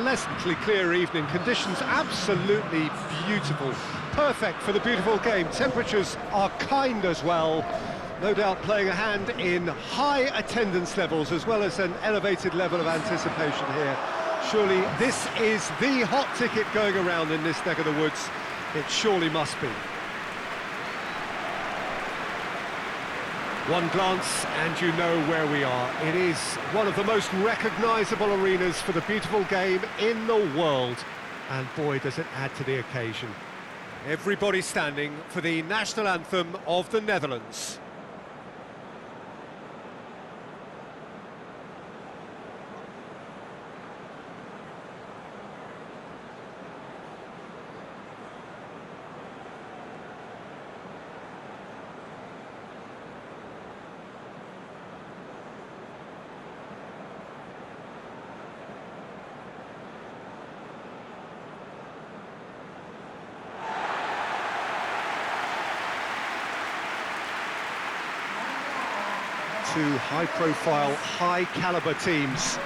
pleasantly clear evening, conditions absolutely beautiful, perfect for the beautiful game. Temperatures are kind as well, no doubt playing a hand in high attendance levels as well as an elevated level of anticipation here. Surely this is the hot ticket going around in this neck of the woods. It surely must be. One glance and you know where we are. It is one of the most recognisable arenas for the beautiful game in the world. And boy, does it add to the occasion. Everybody standing for the national anthem of the Netherlands. Two high-profile, high-caliber teams.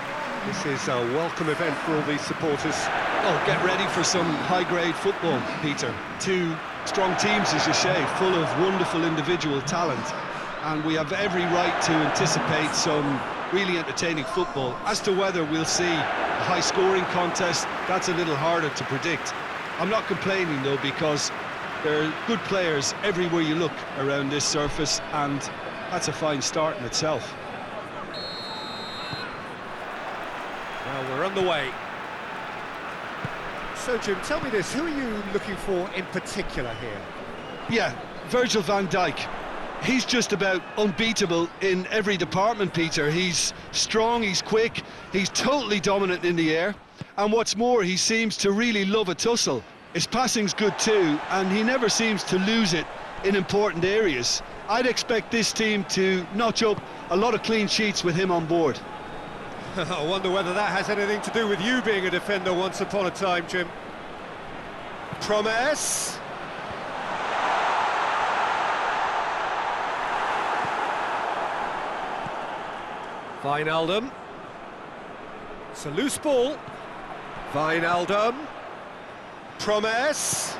This is a welcome event for all these supporters. Oh, get ready for some high-grade football, Peter. Two strong teams, as you say, full of wonderful individual talent. And we have every right to anticipate some really entertaining football. As to whether we'll see a high-scoring contest, that's a little harder to predict. I'm not complaining, though, because there are good players everywhere you look around this surface, and that's a fine start in itself. Well, we're on the way. So, Jim, tell me this, who are you looking for in particular here? Yeah, Virgil van Dijk. He's just about unbeatable in every department, Peter. He's strong, he's quick, he's totally dominant in the air. And what's more, he seems to really love a tussle. His passing's good too, and he never seems to lose it in important areas. I'd expect this team to notch up a lot of clean sheets with him on board. I wonder whether that has anything to do with you being a defender once upon a time, Jim. Promes. Wijnaldum. It's a loose ball. Wijnaldum. Promes.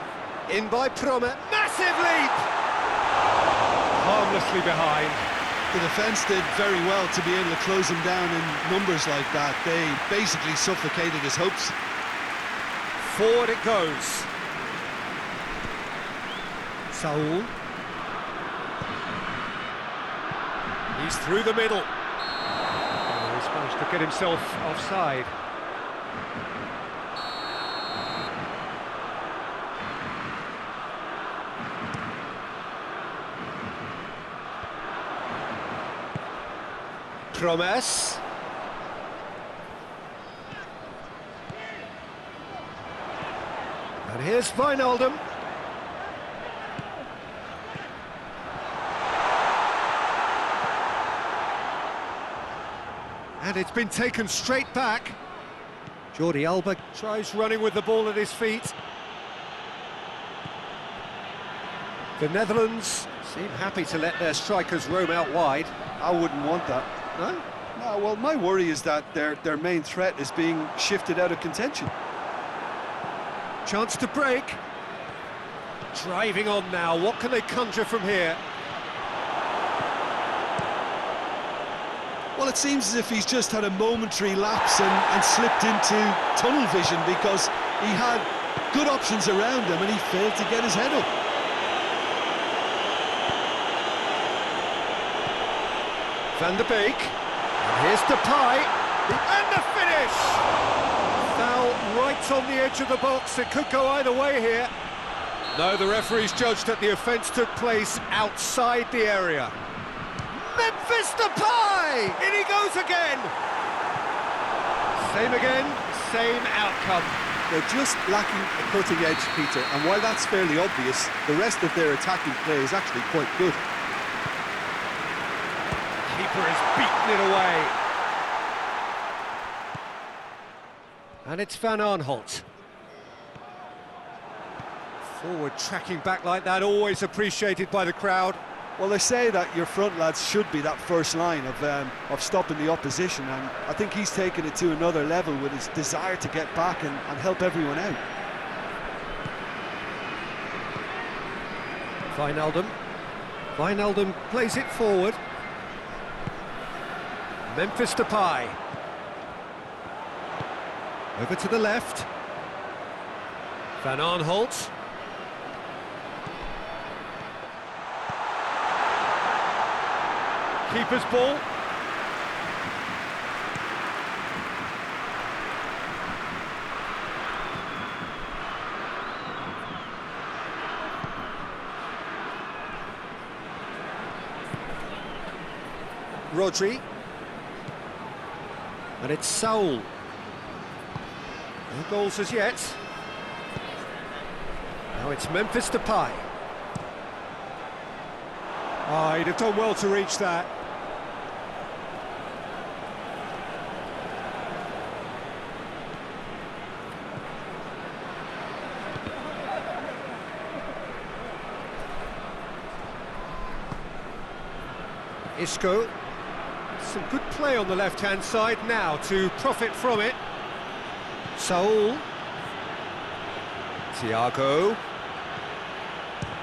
In by Promes. Massive leap! Harmlessly behind. The defence did very well to be able to close him down in numbers like that. They basically suffocated his hopes. Forward it goes. Saul. He's through the middle. Oh, he's managed to get himself offside. Promes. And here's Wijnaldum. And it's been taken straight back. Jordi Alba tries running with the ball at his feet. The Netherlands seem happy to let their strikers roam out wide. I wouldn't want that. No? No, well, my worry is that their main threat is being shifted out of contention. Chance to break. Driving on now, what can they conjure from here? Well, it seems as if he's just had a momentary lapse and slipped into tunnel vision, because he had good options around him and he failed to get his head up. Van der Beek, and here's Depay, and the finish! Foul right on the edge of the box, it could go either way here. No, the referee's judged that the offence took place outside the area. Memphis Depay! In he goes again! Same again, same outcome. They're just lacking a cutting edge, Peter, and while that's fairly obvious, the rest of their attacking play is actually quite good. Keeper has beaten it away. And it's Van Aanholt. Forward tracking back like that, always appreciated by the crowd. Well, they say that your front lads should be that first line of stopping the opposition, and I think he's taken it to another level with his desire to get back and help everyone out. Wijnaldum plays it forward. Memphis Depay. Over to the left. Van Aanholt. Keeper's ball. Rodri. And it's Saul. No goals as yet. Now it's Memphis Depay. Oh, he'd have done well to reach that. Isco. Some good play on the left-hand side now to profit from it. Saul. Thiago.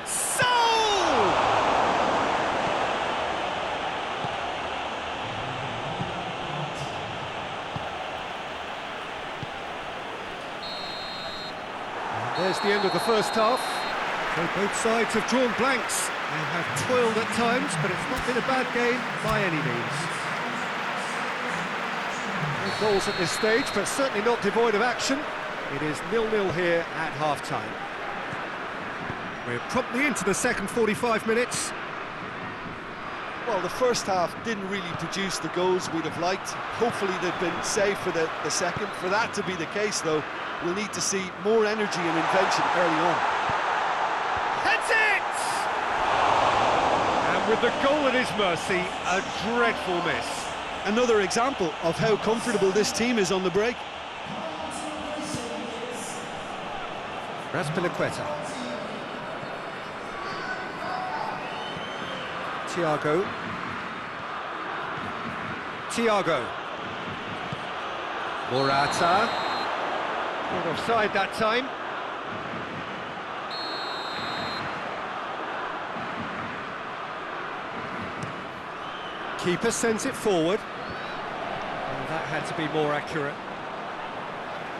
Saul! And there's the end of the first half. So both sides have drawn blanks and have toiled at times, but it's not been a bad game by any means. No goals at this stage, but certainly not devoid of action. It is 0-0 here at half-time. We're promptly into the second 45 minutes. Well, the first half didn't really produce the goals we'd have liked. Hopefully they've been saved for the second. For that to be the case, though, we'll need to see more energy and invention early on. That's it! And with the goal at his mercy, a dreadful miss. Another example of how comfortable this team is on the break. Azpilicueta. Thiago. Morata. Not offside that time. Keeper sends it forward. And that had to be more accurate.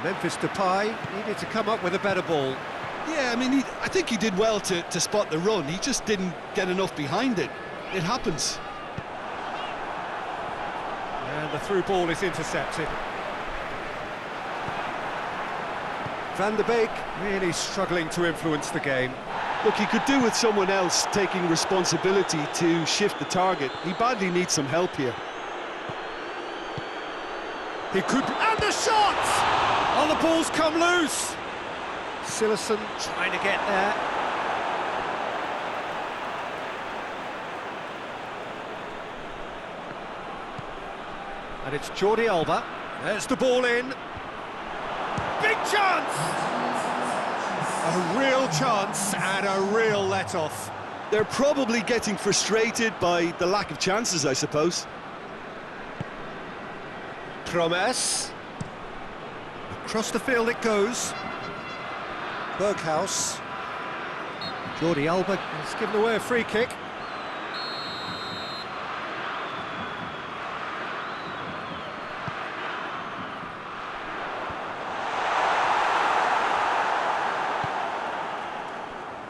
Memphis Depay needed to come up with a better ball. Yeah, I mean, I think he did well to spot the run. He just didn't get enough behind it. It happens. And the through ball is intercepted. Van der Beek really struggling to influence the game. Look, he could do with someone else taking responsibility to shift the target. He badly needs some help here. He could... And the shot! Oh, the ball's come loose! Cillessen trying to get there. And it's Jordi Alba. There's the ball in. Big chance! A real chance and a real let-off. They're probably getting frustrated by the lack of chances, I suppose. Promes. Across the field it goes. Berghaus. Jordi Alba has given away a free kick.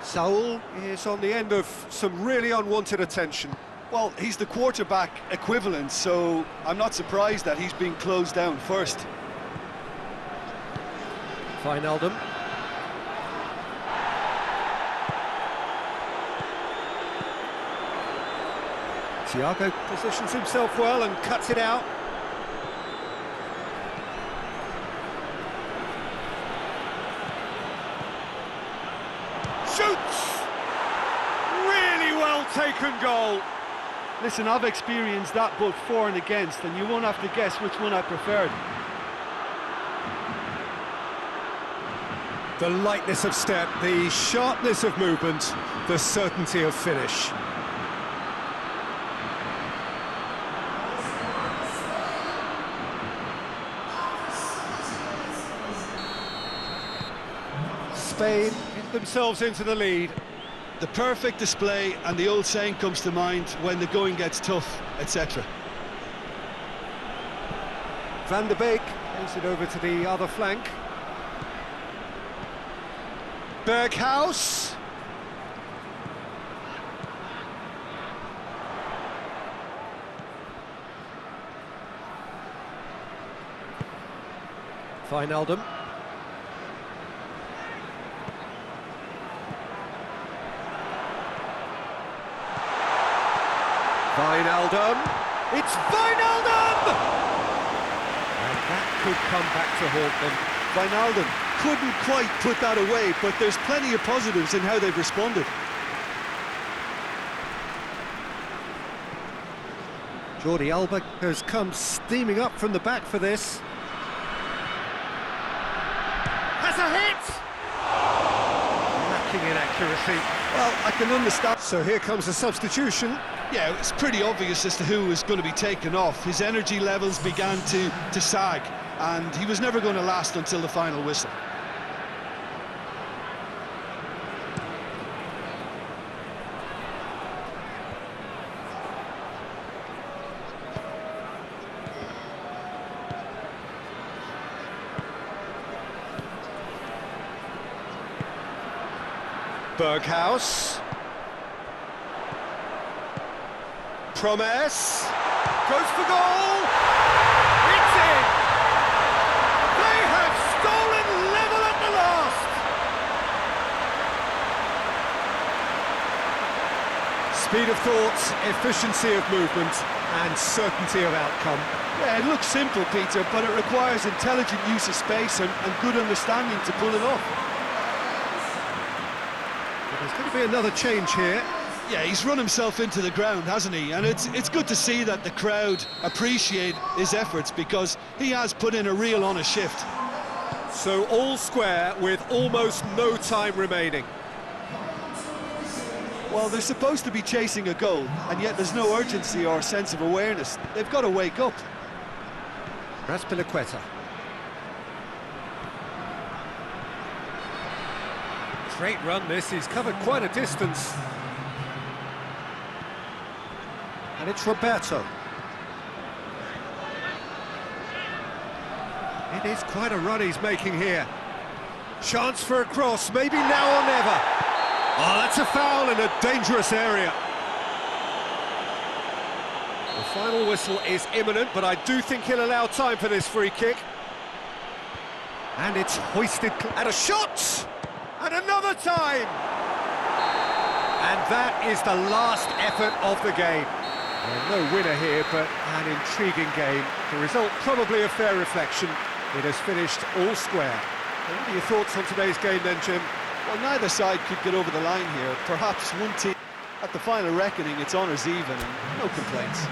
Saul is on the end of some really unwanted attention. Well, he's the quarterback equivalent, so I'm not surprised that he's being closed down first. Wijnaldum. Thiago positions himself well and cuts it out. Shoots! Really well taken goal. Listen, I've experienced that both for and against, and you won't have to guess which one I preferred. The lightness of step, the sharpness of movement, the certainty of finish. Spain get themselves into the lead. The perfect display, and the old saying comes to mind: when the going gets tough, etc. Van der Beek plays it over to the other flank. Berghuis. Wijnaldum. Wijnaldum. It's Wijnaldum! And that could come back to haunt them. Wijnaldum couldn't quite put that away, but there's plenty of positives in how they've responded. Jordi Alba has come steaming up from the back for this. Has a hit! Lacking in accuracy. Well, I can understand. So here comes a substitution. Yeah, it's pretty obvious as to who was going to be taken off. His energy levels began to sag, and he was never going to last until the final whistle. Berghuis. Promes. Goes for goal. It's in. They have stolen level at the last. Speed of thought, efficiency of movement, and certainty of outcome. Yeah, it looks simple, Peter, but it requires intelligent use of space and good understanding to pull it off. There's going to be another change here. Yeah, he's run himself into the ground, hasn't he? And it's good to see that the crowd appreciate his efforts, because he has put in a real honest shift. So all square with almost no time remaining. Well, they're supposed to be chasing a goal, and yet there's no urgency or sense of awareness. They've got to wake up. Azpilicueta. Great run this, he's covered quite a distance. And it's Roberto. It is quite a run he's making here. Chance for a cross, maybe now or never. Oh, that's a foul in a dangerous area. The final whistle is imminent, but I do think he'll allow time for this free kick. And it's hoisted, and a shot! And another time! And that is the last effort of the game. Well, no winner here, but an intriguing game. The result probably a fair reflection. It has finished all square. What are your thoughts on today's game then, Jim? Well, neither side could get over the line here. Perhaps one team, at the final reckoning, it's honours even and no complaints.